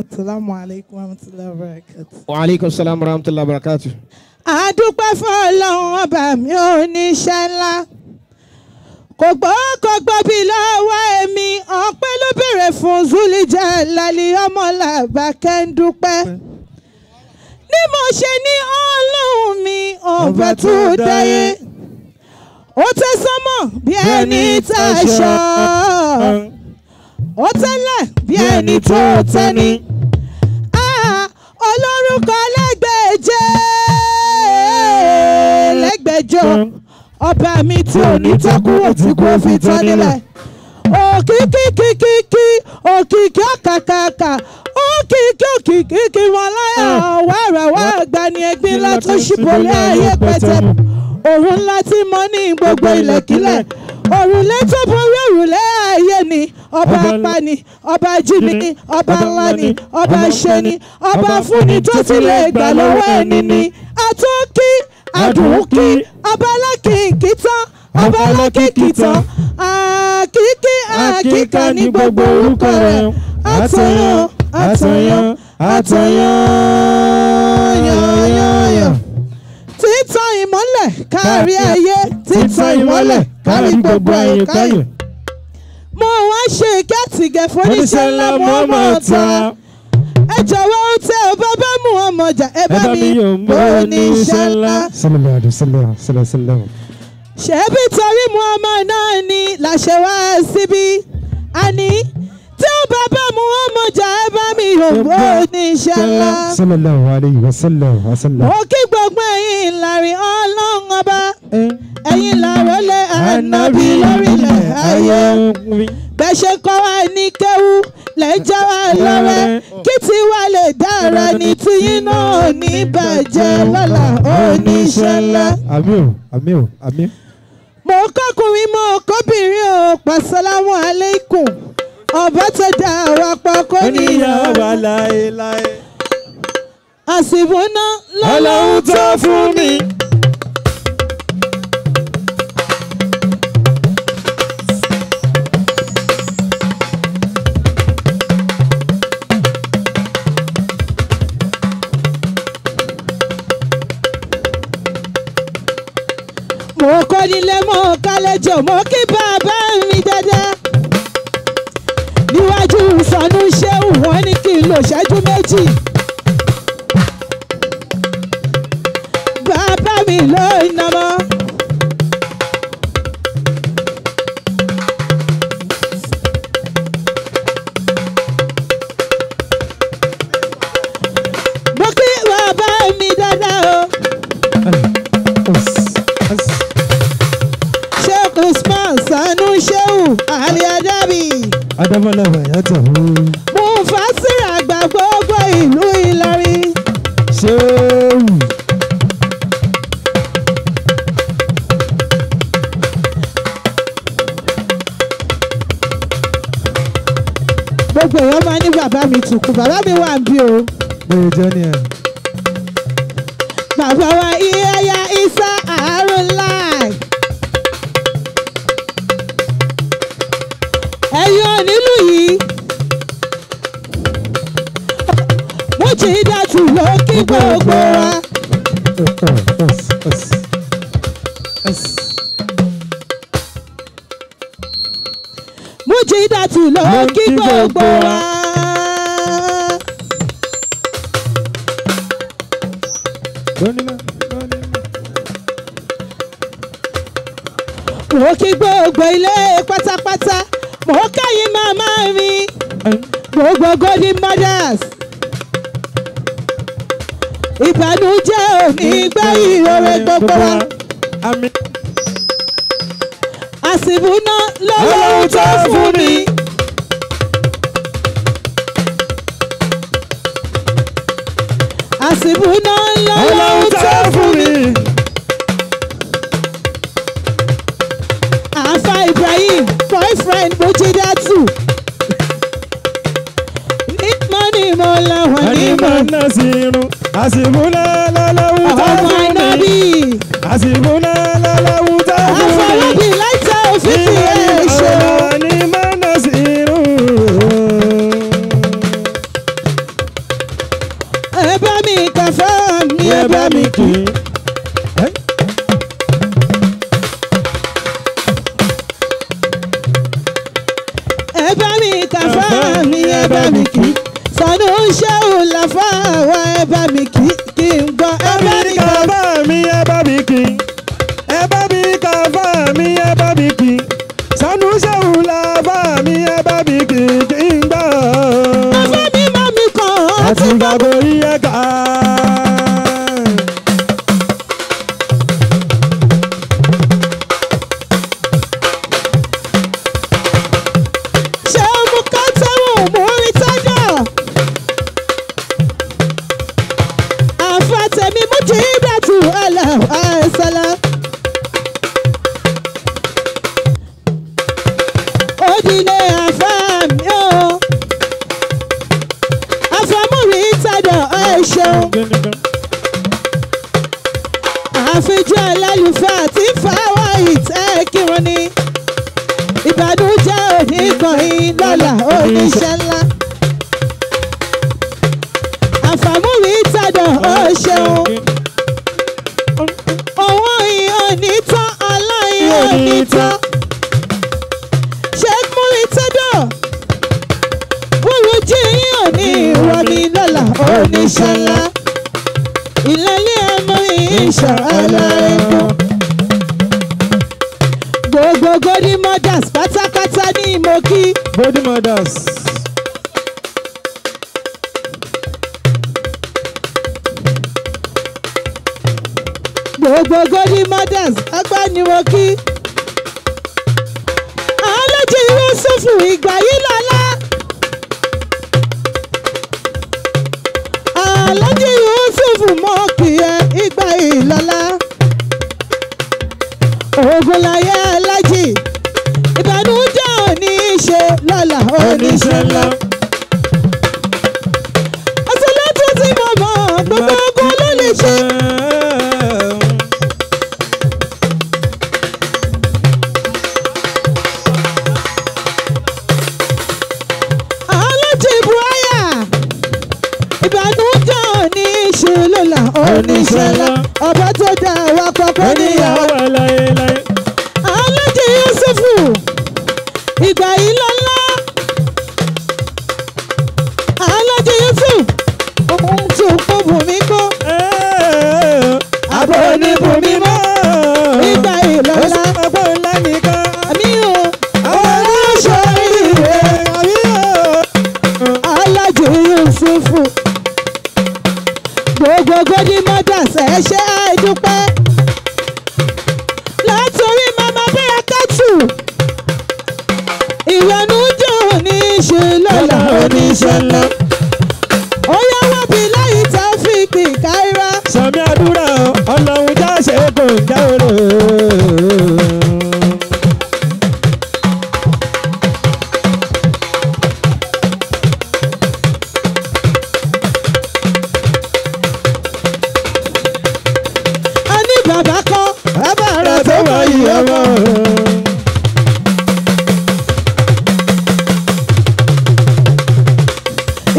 Assalamu alaikum warahmatullahi wabarakatuh. Wa alaikum salam warahmatullahi wabarakatuh. A dúpẹ́ fún Ọlọ́run ọba mi oníṣẹ́ ńlá. Kò gbọ́ bí lọ́wọ́ èmi ọpẹ́ ló béèrè fún Zulija Lali ọmọlàbákẹ́ ń dúpẹ́. Ní mo ṣe ní Ọlọ́run mi ọba tó dáyé. Ó tẹ́ sánmọ̀ bí ẹni taṣọ. Ó tẹ́lẹ̀ bí ẹni tó tẹ́ni. Olórúkọ lẹ́gbẹ̀jọ ọba mi tí ò ní tọ́kúrò tí kò fi tán nílẹ̀. Òkìkí òkìkí ọ̀kàkàkà òkìkí wọn láyà wàràwà àgbàní ẹgbẹ́ ńlá tó ṣìbọlé ayé pẹ̀tẹ́. Òrùn ńlá tí mo ní gbogbo ilẹ̀kílẹ̀. Òrùlé tó borí òrùlé ayé ni. Ọba apani, ọba jíni, ọba ńlá ni, ọba ṣe ni, ọba fúnni tó ti lè gbà lọ́wọ́ ẹni ni. Àtúnkí, àdùnkí, ọba alákìkí tán, ọba alákìkí tán. Àkíkà ní gbogbo orúkọ rẹ̀. Àtọ̀yàn, yàn. Títàn ìmọ́lẹ̀ kárí ayé, títàn ìmọ́lẹ̀ kárí gbogbo ayé káyè. Mo wá ṣe kẹ́tìgẹ̀ fúnníṣẹ́ ńlá Muhammad ta. Ẹ jọ̀wọ́ ó tẹ ọ bàbá Muhammad jà ẹ bá mi oníṣẹ́ ńlá. Ṣebí torí Muhammad náà ni làṣẹ wá síbí. Àní tí ó bàbá Muhammad jà ẹ bá mi oníṣẹ́ ńlá. Sallallahu alayhi wa sallam. Mo kí gbogbo ẹ̀yin ìlàrí Ọlọ́run ọba. Ẹ̀yin làrólé ànábì lórílẹ̀ ayé. Bẹ́ẹ̀ ṣe kọ́ wa ní kéwú lẹ́jọ́ wa lọ́rẹ́. Kí tiwa lè dára ní tiyín náà ní bàjẹ́ lọ́la oníṣẹ́ ńlá. Àmín. Mo kọ́kùnrin mo kọ́bìnrin o pàṣẹlámù aleikum. Ọba tó dá wa pọ̀ kó níyàwó wa láéláé. Àsìbóná lọ́lọ́run tó fún mi. Mo kọ́ nílé mo kálẹ́jọ mo kí bàbá mi dáadáa. Níwájú Sànú Ṣéhù wọ́n ní kí n lò ṣẹ́jú méjì. Bàbá mi ló iná mọ́. Mo kí bàbá mi dáadáa o. Sheikh Usman Sànú Ṣéhù Ali Adabi. Adamalaba yàtọ̀. Mo fásírà àgbà gbogbo ìlú Ìlọrin. Ṣéwù. Gbogbo èèyàn máa ní bàbá mi tùkù, bàbá mi wà ń bí o. Bẹ́ẹ̀ jẹ́ ni ẹ̀. Bàbá wa Ìyáyá Isa Àárúnláì. Ẹ̀yin nílùú yìí. Mujidatu ló kí gbogbo wa. Mujidatu ló kí gbogbo wa. Mo kí gbogbo ilé pátápátá. Mo káyìn màmá mi. Gbogbo golden mothers. Ìbànújẹ́ ò ní gbẹ̀yìn oore gbogbo wa. Àsìbúná lọ́lọ́run tó fún mi. Àsìbúná lọ́lọ́run tó fún mi. Àfà Ibrahim boyfriend Mujidatu. Nígbà ní mo làwọn nímọ̀. Àsìbúná lọ́lọ́run tó fún mi. Ọmọ Ànábì. Àsìbúná lọ́lọ́run tó fún mi. Àfọwọ́bí láìsẹ̀ òfin ti ẹ̀ ṣe. Ní mọ́nà sí irú. mi kàfá mi ẹ bá mi kí. Sànú ṣéwù làfà wa ẹ bá mi kí n gbọ́. Ẹ bá mi kàfá mi ẹ bá mi kí. Ẹ bá mi kàfá mi ẹ bá mi kí. Sànú ṣéwù làfà mi ẹ bá mi kí n gbọ́. Bàbá mi má mi kàn án. Àti gbàgbọ́ orí ẹ̀ka. Àfijọ́ alálùfáà tí fáwọ́ ìtẹ́ kírun ni ìbànújẹ́ òní kan yín lọ́la oníṣẹ́ ńlá. Àfàmúrí tàdọ̀ ó ṣeun. Owó yìí ò ní tán, aláyìí ò ní tán. Ṣé múrí tàdọ̀? Wúrú jí yín ò ní ìwọ mi lọ́la oníṣẹ́ ńlá. Ìlàlẹ́ ọmọ ìṣọ̀ ọlọ́rẹ́kùn. Gbogbo Golden Mothers pátápátá ní ìmọ̀kí. Golden Mothers. Gbogbo Golden Mothers agbániwọ̀kí. Alájí Yusufu ìgbà yìí lọ́lá. Alájí Yusufu mọ̀ kì í ìgbà yìí lọ́lá. Ogunláyé alájì ìbànújẹ́ òní ṣe lọ́la oníṣẹ́ ńlá. Àtúntò tí mo mọ̀ gbogbo ogun ló lè ṣe. Alájì Buhaya ìbànújẹ́ òní ṣe lọ́la oníṣẹ́ ńlá. Ọba tó dá wa pọ̀pọ̀ níyàwó. Alájí Yusufu ìgbà yìí lọ́lá. Alájí Yusufu ohun tó kó bùnmí kó. Àbọ̀ ní bùnmí mọ́. Ìgbà yìí lọ́lá. Àbọ̀ ńlá nìkan. Àmì o. Àwọn aláṣọ ìwé. Àmì o. Alájí Yusufu gbogbo Golden Mothers ẹ ṣé àìdúpẹ́. Látòrí mama bẹ́ẹ̀ kẹ́tù. Ìyọnu jẹ́ òní ṣe lọ́la oníṣẹ́ ńlá. Ó yá wọ́n bí láyé tá a fi gbìn káírá. Sàmì àdúrà ọlọ́run já ṣe kò já òrò. A ní bàbá kan, bàbá rẹ̀ tó wà yìí ọmọ.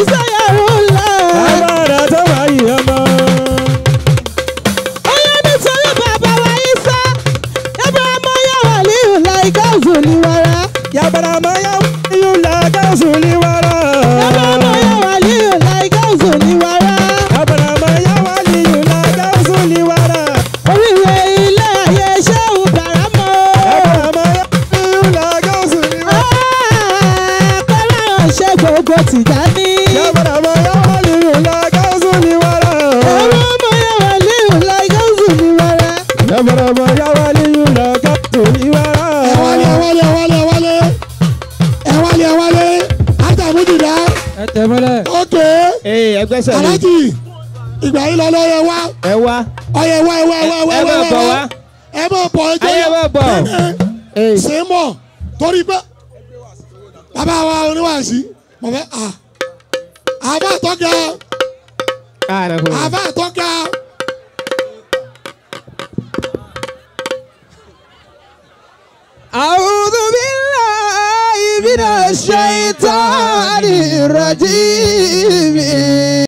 Ìsáyàrú ńlá. Bàbá rẹ̀ tó wà yìí ọmọ. Ó yá nítorí bàbá wa Ìsá. Yàbá ọmọ yà wà líhù láìka òzùlì wàrà. Yàbàrà máa yá yóò là gáàsù ní wàrà. Yàbá ọmọ yà wà líhù láìka òzùlì wàrà. Yàbàrà máa yá wà yóò là gáàsù ní wàrà. Oríire ilé ayé ṣéwù bàrà mọ́. Yàbàrà máa yá yóò là gáàsù ní wàrà. Kọ́lá ọ̀ṣẹ́ gbogbo Tìjání. Yàbàrà máa yá wà yóò là gáàsù ní wàrà. Yàbá ọmọ yà wà líhù láìka òzùlì wàrà. Yàbàrà máa yá wà yóò là gáàsù ní wàrà. ẹ wálé àtàmúdìdá. Ẹ tẹ̀ mọ́lẹ̀. ókè ẹgbẹ́sẹ̀ mi. alájì ìgbà yìí lọ́lọ́ yẹ wá. Ẹ wá. ọyẹ wá ẹ máa bọ̀ wá. ẹ máa bọ̀ ẹ jẹ́ Ayé máa bọ̀. ṣé mọ̀ torí pé bàbá wa oníwàásí mọ̀ fẹ́ àbá tọ́ka àbá tọ́ka. أعوذ بالله من الشيطان الرجيم